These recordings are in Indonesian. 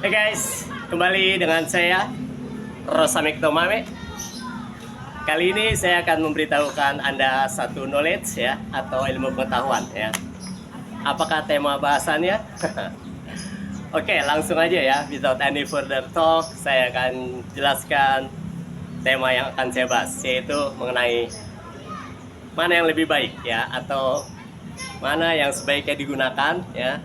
Hey guys, kembali dengan saya Rosamik Tomame. Kali ini saya akan memberitahukan Anda satu knowledge ya, atau ilmu pengetahuan ya. Apakah tema bahasannya? Oke, langsung aja ya. Without any further talk, saya akan jelaskan tema yang akan saya bahas, yaitu mengenai mana yang lebih baik ya, atau mana yang sebaiknya digunakan ya.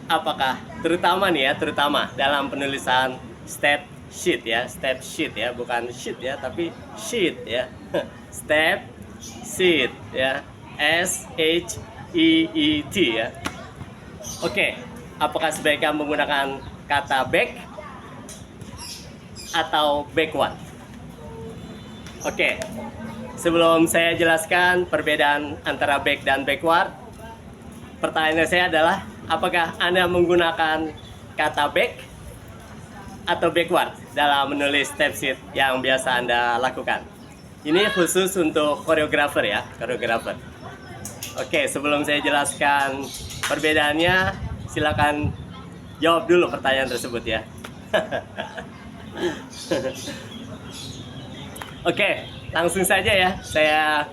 Apakah terutama nih ya, terutama dalam penulisan step sheet ya, bukan sheet ya, tapi sheet ya. Step sheet ya, SHEET ya. Oke, apakah sebaiknya menggunakan kata back atau backward? Oke, sebelum saya jelaskan perbedaan antara back dan backward, pertanyaan saya adalah, apakah Anda menggunakan kata back atau backward dalam menulis step sheet yang biasa Anda lakukan? Ini khusus untuk koreografer ya, koreografer. Oke, sebelum saya jelaskan perbedaannya, silakan jawab dulu pertanyaan tersebut ya. Oke, langsung saja ya, saya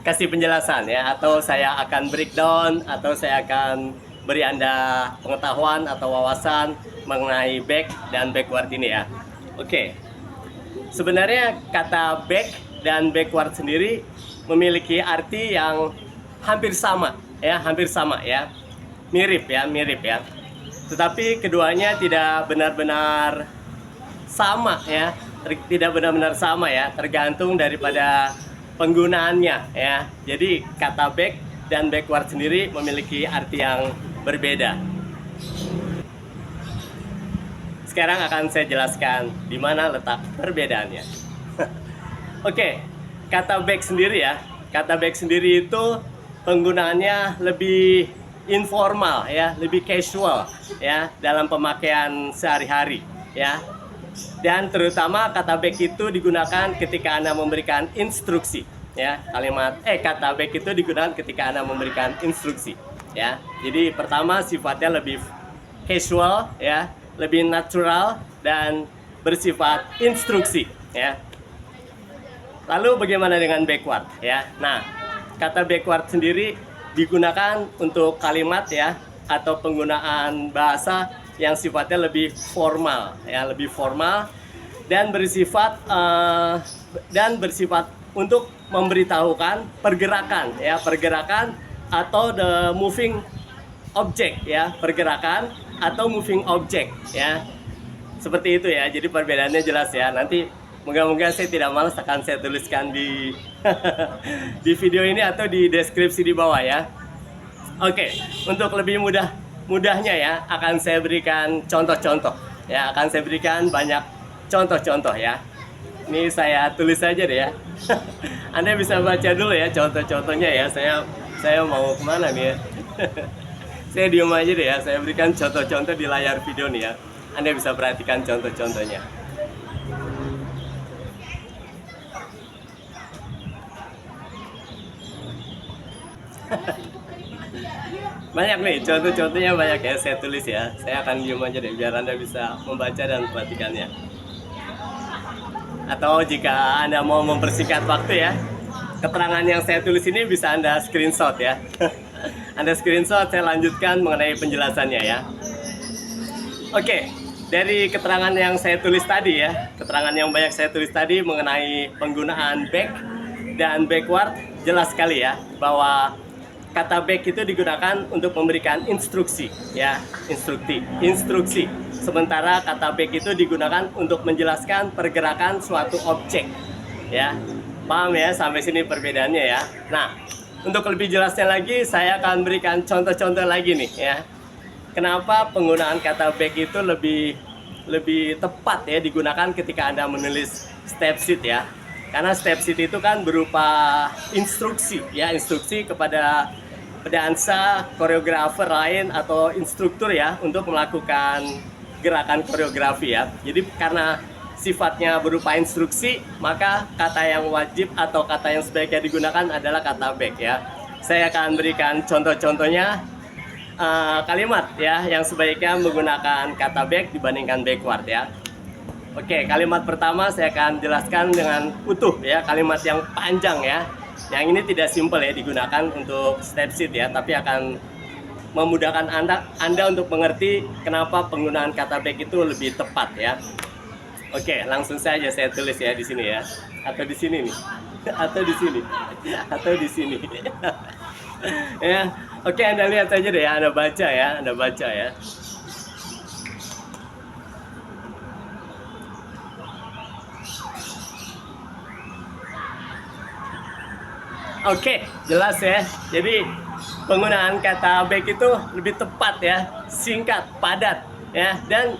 kasih penjelasan ya, atau saya akan breakdown, atau saya akan beri Anda pengetahuan atau wawasan mengenai back dan backward ini ya. Oke, sebenarnya kata back dan backward sendiri memiliki arti yang hampir sama ya, mirip ya. Tetapi keduanya tidak benar-benar sama ya, tergantung daripada penggunaannya ya. Jadi kata back dan backward sendiri memiliki arti yang berbeda. Sekarang akan saya jelaskan di mana letak perbedaannya. Oke, kata back sendiri ya. Kata back sendiri itu penggunaannya lebih informal ya, lebih casual ya, dalam pemakaian sehari-hari ya. Dan terutama kata back itu digunakan ketika Anda memberikan instruksi ya. Kata back itu digunakan ketika Anda memberikan instruksi ya. Jadi pertama sifatnya lebih casual ya, lebih natural dan bersifat instruksi ya. Lalu bagaimana dengan backward ya? Nah, kata backward sendiri digunakan untuk kalimat ya, atau penggunaan bahasa yang sifatnya lebih formal ya, lebih formal dan bersifat untuk memberitahukan pergerakan ya, pergerakan atau the moving object ya, pergerakan atau moving object ya. Seperti itu ya. Jadi perbedaannya jelas ya. Nanti moga-moga saya tidak malas, akan saya tuliskan di di video ini atau di deskripsi di bawah ya. Oke, untuk lebih mudahnya ya, akan saya berikan contoh-contoh ya, akan saya berikan banyak contoh-contoh ya. Ini saya tulis saja deh ya. Anda bisa baca dulu ya contoh-contohnya ya. Saya mau kemana nih ya? Saya diem aja deh ya. Saya berikan contoh-contoh di layar video nih ya. Anda bisa perhatikan contoh-contohnya. Banyak nih, contoh-contohnya banyak ya, saya tulis ya. Saya akan diem aja deh biar Anda bisa membaca dan perhatikannya. Atau jika Anda mau mempersingkat waktu ya, keterangan yang saya tulis ini bisa Anda screenshot ya. Anda screenshot, saya lanjutkan mengenai penjelasannya ya. Oke, dari keterangan yang saya tulis tadi ya, keterangan yang banyak saya tulis tadi mengenai penggunaan back dan backward, jelas sekali ya bahwa kata back itu digunakan untuk memberikan instruksi ya, instruksi. Sementara kata back itu digunakan untuk menjelaskan pergerakan suatu objek ya. Paham ya sampai sini perbedaannya ya. Nah, untuk lebih jelasnya lagi saya akan berikan contoh-contoh lagi nih ya. Kenapa penggunaan kata back itu lebih tepat ya digunakan ketika Anda menulis step sheet ya. Karena step sheet itu kan berupa instruksi ya, instruksi kepada pedansa, koreografer lain atau instruktur ya untuk melakukan gerakan koreografi ya. Jadi karena sifatnya berupa instruksi, maka kata yang wajib atau kata yang sebaiknya digunakan adalah kata back ya. Saya akan berikan contoh-contohnya kalimat ya yang sebaiknya menggunakan kata back dibandingkan backward ya. Oke, kalimat pertama saya akan jelaskan dengan utuh ya, kalimat yang panjang ya. Yang ini tidak simple ya digunakan untuk step sheet ya, tapi akan memudahkan Anda untuk mengerti kenapa penggunaan kata back itu lebih tepat ya. Oke, langsung saja saya tulis ya di sini ya, atau di sini nih, atau di sini, atau di sini. Ya, oke, Anda lihat aja deh ya, Anda baca ya, Anda baca ya. Oke, jelas ya. Jadi penggunaan kata back itu lebih tepat ya, singkat, padat ya, dan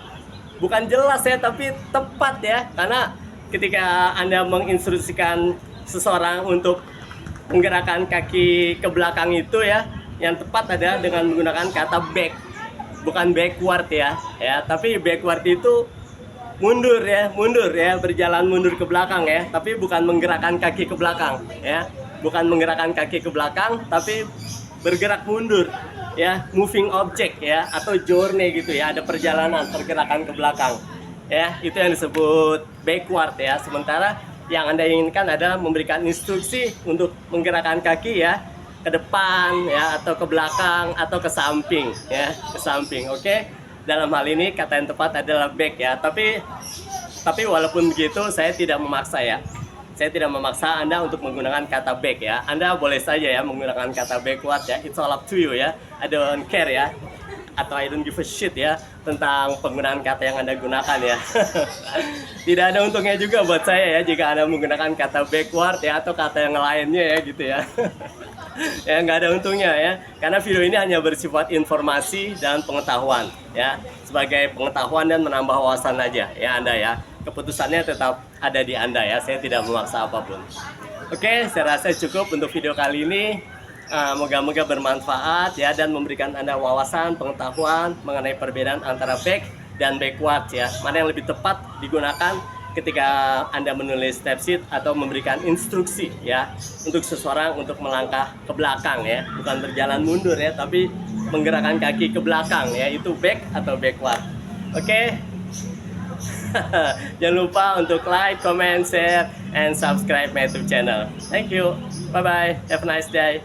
bukan jelas ya, tapi tepat ya. Karena ketika Anda menginstruksikan seseorang untuk menggerakkan kaki ke belakang itu ya, yang tepat adalah dengan menggunakan kata back, bukan backward ya. Ya, tapi backward itu mundur ya, berjalan mundur ke belakang ya, tapi bukan menggerakkan kaki ke belakang ya. Bukan menggerakkan kaki ke belakang, tapi bergerak mundur ya, moving object ya, atau journey gitu ya, ada perjalanan, pergerakan ke belakang ya, itu yang disebut backward ya. Sementara yang Anda inginkan adalah memberikan instruksi untuk menggerakkan kaki ya, ke depan ya, atau ke belakang, atau ke samping ya, ke samping. Oke, dalam hal ini kata yang tepat adalah back ya, tapi walaupun begitu saya tidak memaksa ya. Saya tidak memaksa Anda untuk menggunakan kata back ya. Anda boleh saja ya menggunakan kata backward ya. It's all up to you ya. I don't care ya. Atau I don't give a shit ya tentang penggunaan kata yang Anda gunakan ya. Tidak ada untungnya juga buat saya ya jika Anda menggunakan kata backward ya, atau kata yang lainnya ya gitu ya. Ya, nggak ada untungnya ya. Karena video ini hanya bersifat informasi dan pengetahuan ya. Sebagai pengetahuan dan menambah wawasan aja ya Anda ya. Keputusannya tetap ada di Anda ya, saya tidak memaksa apapun. Oke, saya rasa cukup untuk video kali ini. Moga-moga bermanfaat ya, dan memberikan Anda wawasan, pengetahuan mengenai perbedaan antara back dan backward ya. Mana yang lebih tepat digunakan ketika Anda menulis step sheet atau memberikan instruksi ya untuk seseorang untuk melangkah ke belakang ya, bukan berjalan mundur ya, tapi menggerakkan kaki ke belakang ya, itu back atau backward. Oke. Jangan lupa untuk like, comment, share, and subscribe my YouTube channel. Thank you. Bye-bye. Have a nice day.